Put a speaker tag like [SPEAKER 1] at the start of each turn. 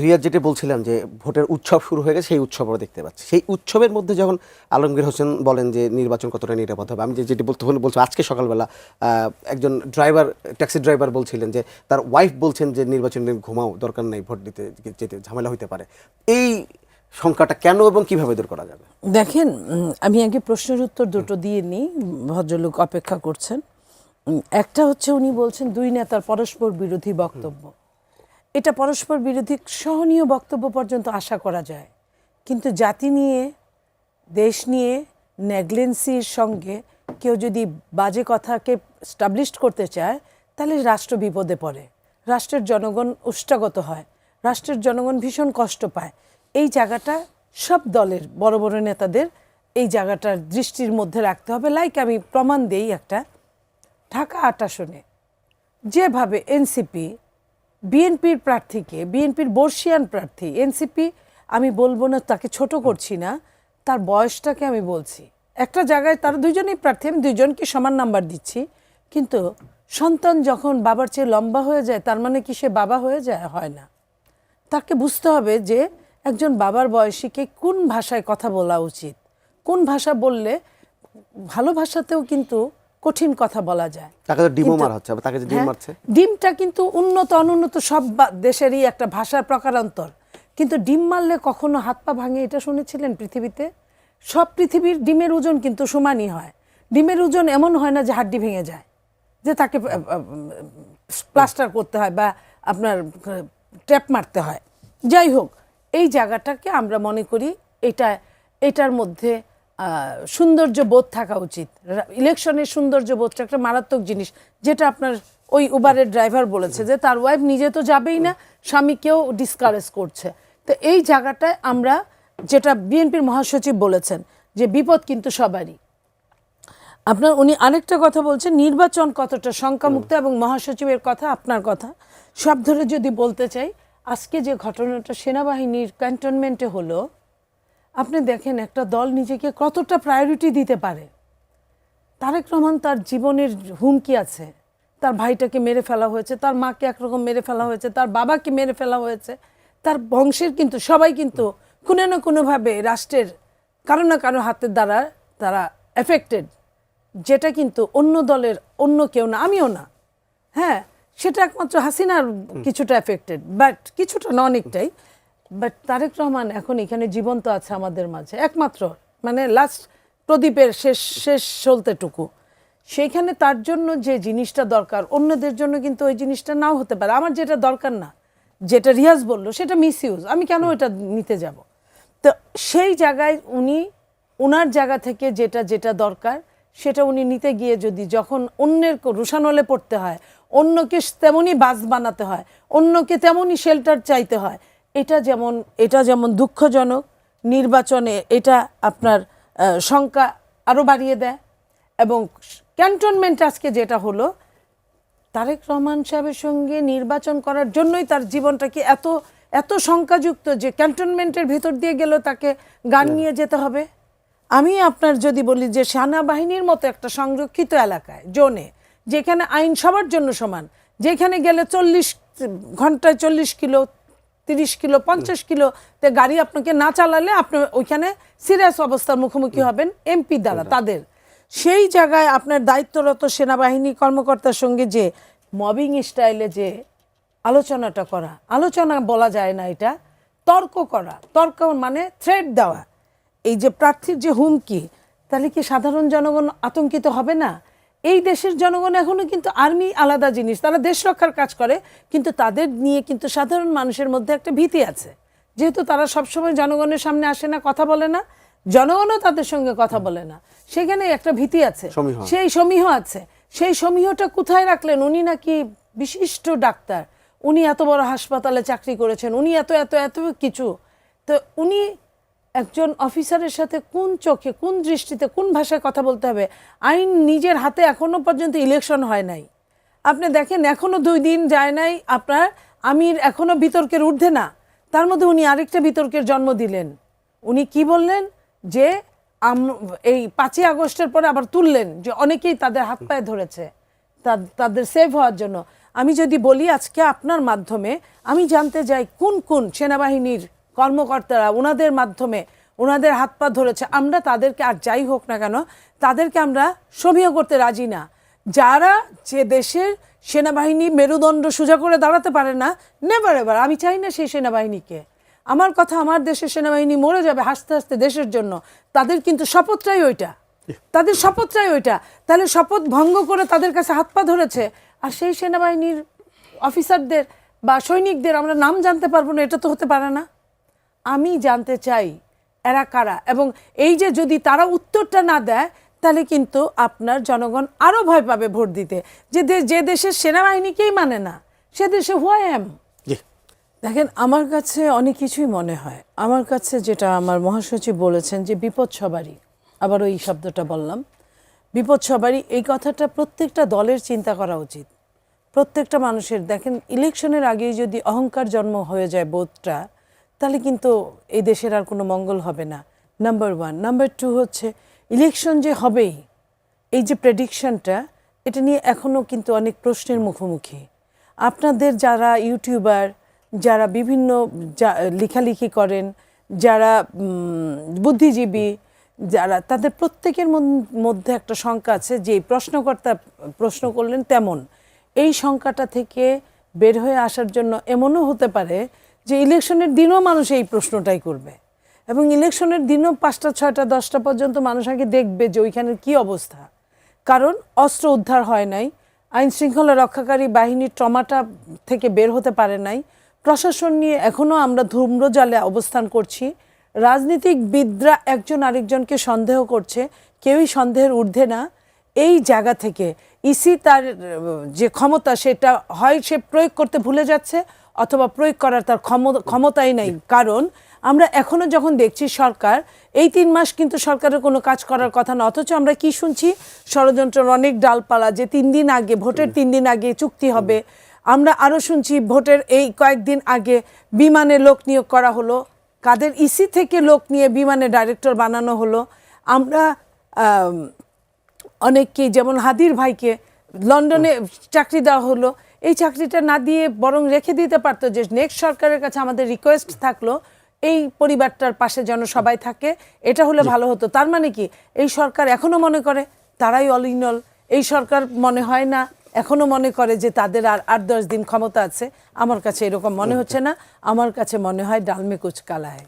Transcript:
[SPEAKER 1] রিয়াজ যেটা বলছিলাম যে ভোটের উৎসব শুরু হয়ে গেছে, সেই উৎসব আমরা দেখতে পাচ্ছি। সেই উৎসবের মধ্যে যখন আলমগীর হোসেন বলেন যে নির্বাচন কতটা নিরাপদ হবে, আমি যেটি বলছি আজকে সকালবেলা একজন ড্রাইভার, ট্যাক্সি ড্রাইভার বলছিলেন যে তার ওয়াইফ বলছেন যে নির্বাচন নিয়ে ঘুমাও, দরকার নেই, ভোট দিতে যেতে ঝামেলা হইতে পারে। এই সংখ্যাটা কেন এবং কিভাবে দূর করা যাবে?
[SPEAKER 2] দেখেন, আমি আগে প্রশ্নের উত্তর দুটো দিয়ে নিই, ভদ্রলোক অপেক্ষা করছেন। একটা হচ্ছে উনি বলছেন দুই নেতার পরস্পর বিরোধী বক্তব্য। এটা পরস্পর বিরোধী সহনীয় বক্তব্য পর্যন্ত আশা করা যায়, কিন্তু জাতি নিয়ে, দেশ নিয়ে নেগলেন্সির সঙ্গে কেউ যদি বাজে কথাকে স্টাবলিশড করতে চায়, তাহলে রাষ্ট্র বিপদে পড়ে, রাষ্ট্রের জনগণ উষ্টাগত হয়, রাষ্ট্রের জনগণ ভীষণ কষ্ট পায়। এই জায়গাটা সব দলের বড় বড় নেতাদের এই জায়গাটার দৃষ্টির মধ্যে রাখতে হবে। লাইক আমি প্রমাণ দেই একটা, ঢাকা ৮ আসনে যেভাবে এনসিপি বিএনপির প্রার্থীকে, বিএনপির বর্ষিয়ান প্রার্থী, এনসিপি আমি বলবো না, তাকে ছোট করছি না, তার বয়সটাকে আমি বলছি, একটা জায়গায় তারা দুইজনেই প্রার্থী, আমি দুইজনকে সমান নাম্বার দিচ্ছি, কিন্তু সন্তান যখন বাবার চেয়ে লম্বা হয়ে যায় তার মানে কি সে বাবা হয়ে যায়? হয় না। তাকে বুঝতে হবে যে একজন বাবার বয়সীকে কোন ভাষায় কথা বলা উচিত, কোন ভাষা বললে, ভালো ভাষাতেও কিন্তু কঠিন কথা বলা যায়।
[SPEAKER 1] তাকে তো ডিমও মারা হচ্ছে, তাকে যে ডিম মারছে,
[SPEAKER 2] ডিমটা কিন্তু উন্নত অনুন্নত সব দেশেরই একটা ভাষার প্রকারান্তর, কিন্তু ডিম মারলে কখনো হাত পা ভাঙে এটা শুনেছিলেন পৃথিবীতে? সব পৃথিবীর ডিমের ওজন কিন্তু সমানই হয়। ডিমের ওজন এমন হয় না যে হাড্ডি ভেঙে যায়, যে তাকে প্লাস্টার করতে হয় বা আপনার ট্যাপ মারতে হয়। যাই হোক, এই জায়গাটাকে আমরা মনে করি এটার মধ্যে সৌন্দর্য বোধ থাকা উচিত। ইলেকশনের সৌন্দর্য বোধটা একটা মারাত্মক জিনিস, যেটা আপনার ওই উবারের ড্রাইভার বলেছে যে তার ওয়াইফ নিজে তো যাবেই না, স্বামীকেও ডিসকারেজ করছে। তো এই জায়গাটায় আমরা, যেটা বিএনপির মহাসচিব বলেছেন যে বিপদ কিন্তু সবারই। আপনার উনি আরেকটা কথা বলছেন, নির্বাচন কতটা শঙ্কামুক্ত, এবং মহাসচিবের কথা, আপনার কথা সব ধরে যদি বলতে চাই, আজকে যে ঘটনাটা সেনাবাহিনীর ক্যান্টনমেন্টে হলো, আপনি দেখেন একটা দল নিজেকে কতটা প্রায়োরিটি দিতে পারে। তারেক রহমান, তার জীবনের হুমকি আছে, তার ভাইটাকে মেরে ফেলা হয়েছে, তার মাকে একরকম মেরে ফেলা হয়েছে, তার বাবাকে মেরে ফেলা হয়েছে, তার বংশের কিন্তু সবাই কিন্তু কোনো না কোনোভাবে রাষ্ট্রের কারো না কারো হাতের দ্বারা তারা এফেক্টেড, যেটা কিন্তু অন্য দলের অন্য কেউ না, আমিও না। হ্যাঁ, সেটা একমাত্র হাসিনার কিছুটা এফেক্টেড, বাট কিছুটা না, অনেকটাই। বাট তারেক রহমান এখন এখানে জীবন্ত আছে আমাদের মাঝে, একমাত্র, মানে লাস্ট প্রদীপের শেষ সলতেটুকু। সেইখানে তার জন্য যে জিনিসটা দরকার, অন্যদের জন্য কিন্তু ওই জিনিসটা নাও হতে পারে। আমার যেটা দরকার না, যেটা রিয়াজ বললো, সেটা মিসইউজ, আমি কেন এটা নিতে যাব? তো সেই জায়গায় উনি ওনার জায়গা থেকে যেটা দরকার সেটা উনি নিতে গিয়ে যদি যখন অন্যের রুষানলে পড়তে হয়, অন্যকে তেমনই বাস বানাতে হয়, অন্যকে তেমনই শেল্টার চাইতে হয়, এটা যেমন দুঃখজনক। নির্বাচনে এটা আপনার শঙ্কা আরও বাড়িয়ে দেয়। এবং ক্যান্টনমেন্ট আজকে যেটা হলো, তারেক রহমান সাহেবের সঙ্গে নির্বাচন করার জন্যই তার জীবনটাকে এত শঙ্কাযুক্ত যে ক্যান্টনমেন্টের ভিতর দিয়ে গেলেও তাকে গান নিয়ে যেতে হবে। আমি আপনার যদি বলি যে সেনাবাহিনীর মতো একটা সংরক্ষিত এলাকায়, জোনে, যেখানে আইন সবার জন্য সমান, যেখানে গেলে 40 ঘন্টায় 40 কিলো, 30 কিলো, 50 কিলোতে গাড়ি আপনাকে না চালালে আপনি ওইখানে সিরিয়াস অবস্থার মুখোমুখি হবেন এমপি দ্বারা তাদের। সেই জায়গায় আপনার দায়িত্বরত সেনাবাহিনী কর্মকর্তার সঙ্গে যে মবিং স্টাইলে যে আলোচনাটা করা, আলোচনা বলা যায় না, এটা তর্ক করা, তর্ক মানে থ্রেট দেওয়া, এই যে প্রার্থীর যে হুমকি, তাহলে কি সাধারণ জনগণ আতঙ্কিত হবে না? এই দেশের জনগণ এখনো কিন্তু আর্মি আলাদা জিনিস, তারা দেশ রক্ষার কাজ করে, কিন্তু তাদের নিয়ে কিন্তু সাধারণ মানুষের মধ্যে একটা ভীতি আছে, যেহেতু তারা সবসময় জনগণের সামনে আসে না, কথা বলে না, জনগণও তাদের সঙ্গে কথা বলে না, সেখানে একটা ভীতি আছে, সেই সমীহ আছে। সেই সমীহটা কোথায় রাখলেন? উনি নাকি বিশিষ্ট ডাক্তার, উনি এত বড় হাসপাতালে চাকরি করেছেন, উনি এত এত এত কিছু, তো উনি একজন অফিসারের সাথে কোন চোখে, কোন দৃষ্টিতে, কোন ভাষায় কথা বলতে হবে? আইন নিজের হাতে এখনো পর্যন্ত ইলেকশন হয় নাই, আপনি দেখেন এখনো 2 দিন যায় নাই, আপনার আমির এখনো বিতর্কের ঊর্ধ্বে না, তার মধ্যে উনি আরেকটা বিতর্কের জন্ম দিলেন। উনি কি বললেন যে এই 5ই আগস্টের পরে আবার তুললেন যে অনেকেই তাদের হাত পায়ে ধরেছে তাদের সেভ হওয়ার জন্য। আমি যদি বলি আজকে আপনার মাধ্যমে আমি জানতে চাই কোন কোন সেনাবাহিনীর কর্মকর্তারা ওনাদের মাধ্যমে ওনাদের হাত পা ধরেছে, আমরা তাদেরকে, আর যাই হোক না কেন, তাদেরকে আমরা সমীহ করতে রাজি না। যারা যে দেশের সেনাবাহিনী মেরুদণ্ড সোজা করে দাঁড়াতে পারে না, নেভার এভার, আমি চাই না সেই সেনাবাহিনীকে। আমার কথা, আমার দেশের সেনাবাহিনী মরে যাবে হাসতে হাসতে দেশের জন্য, তাদের কিন্তু শপথটাই ওইটা, তাদের শপথটাই ওইটা। তাহলে শপথ ভঙ্গ করে তাদের কাছে হাত পা ধরেছে, আর সেই সেনাবাহিনীর অফিসারদের বা সৈনিকদের আমরা নাম জানতে পারবো না, এটা তো হতে পারে না। আমি জানতে চাই এরা কারা, এবং এই যে যদি তারা উত্তরটা না দেয় তাহলে কিন্তু আপনার জনগণ আরও ভয় পাবে ভোট দিতে, যে দেশের সেনাবাহিনীকেই মানে না সে দেশে হোয়াই এম। দেখেন, আমার কাছে অনেক কিছুই মনে হয়। আমার কাছে যেটা আমার মহাসচিব বলেছেন যে বিপদ সবারই, আবারও এই শব্দটা বললাম, বিপদ সবারই, এই কথাটা প্রত্যেকটা দলের চিন্তা করা উচিত, প্রত্যেকটা মানুষের। দেখেন, ইলেকশনের আগেই যদি অহংকার জন্ম হয়ে যায় বোধটা, তাহলে কিন্তু এই দেশের আর কোনো মঙ্গল হবে না, নাম্বার ওয়ান। নাম্বার টু হচ্ছে ইলেকশন যে হবেই, এই যে প্রেডিকশনটা, এটা নিয়ে এখনও কিন্তু অনেক প্রশ্নের মুখোমুখি। আপনাদের যারা ইউটিউবার, যারা বিভিন্ন লেখালেখি করেন, যারা বুদ্ধিজীবী, যারা, তাদের প্রত্যেকের মধ্যে একটা শঙ্কা আছে যে প্রশ্নকর্তা প্রশ্ন করলেন তেমন, এই শঙ্কাটা থেকে বের হয়ে আসার জন্য এমনও হতে পারে যে ইলেকশনের দিনও মানুষ এই প্রশ্নটাই করবে, এবং ইলেকশনের দিনও 5টা 6টা 10টা পর্যন্ত মানুষ আগে দেখবে যে ওইখানের কী অবস্থা। কারণ অস্ত্র উদ্ধার হয় নাই, আইন শৃঙ্খলা রক্ষাকারী বাহিনীর ট্রমাটা থেকে বের হতে পারে নাই, প্রশাসন নিয়ে এখনও আমরা ধূম্রজালে অবস্থান করছি, রাজনীতিকবিদরা একজন আরেকজনকে সন্দেহ করছে, কেউই সন্দেহের ঊর্ধ্বে না। এই জায়গা থেকে ইসি তার যে ক্ষমতা, সেটা হয় সে প্রয়োগ করতে ভুলে যাচ্ছে, অথবা প্রয়োগ করার তার ক্ষমতাই নাই। কারণ আমরা এখনো যখন দেখছি সরকার, এই 3 মাস কিন্তু সরকারের কোনো কাজ করার কথা না, অথচ আমরা কি শুনছি, ষড়যন্ত্রের অনেক ডালপালা, যে 3 দিন আগে, ভোটের 3 দিন আগে চুক্তি হবে। আমরা আরও শুনছি ভোটের এই কয়েকদিন আগে বিমানে লোক নিয়োগ করা হলো, কাদের, ইসি থেকে লোক নিয়ে বিমানে ডাইরেক্টর বানানো হলো। আমরা অনেককেই, যেমন হাদির ভাইকে লন্ডনে চাকরি দেওয়া হলো, এই চাকরিটা না দিয়ে বরং রেখে দিতে পারতো, যে নেক্সট সরকারের কাছে আমাদের রিকোয়েস্ট থাকলো এই পরিবারটার পাশে যেন সবাই থাকে, এটা হলে ভালো হতো। তার মানে কি এই সরকার এখনো মনে করে তারাই অল ইন অল? এই সরকার মনে হয় না এখনো মনে করে যে তাদের আর 8-10 দিন ক্ষমতা আছে? আমার কাছে এরকম মনে হচ্ছে না, আমার কাছে মনে হয় ডালমে কুচ কালা হ্যায়।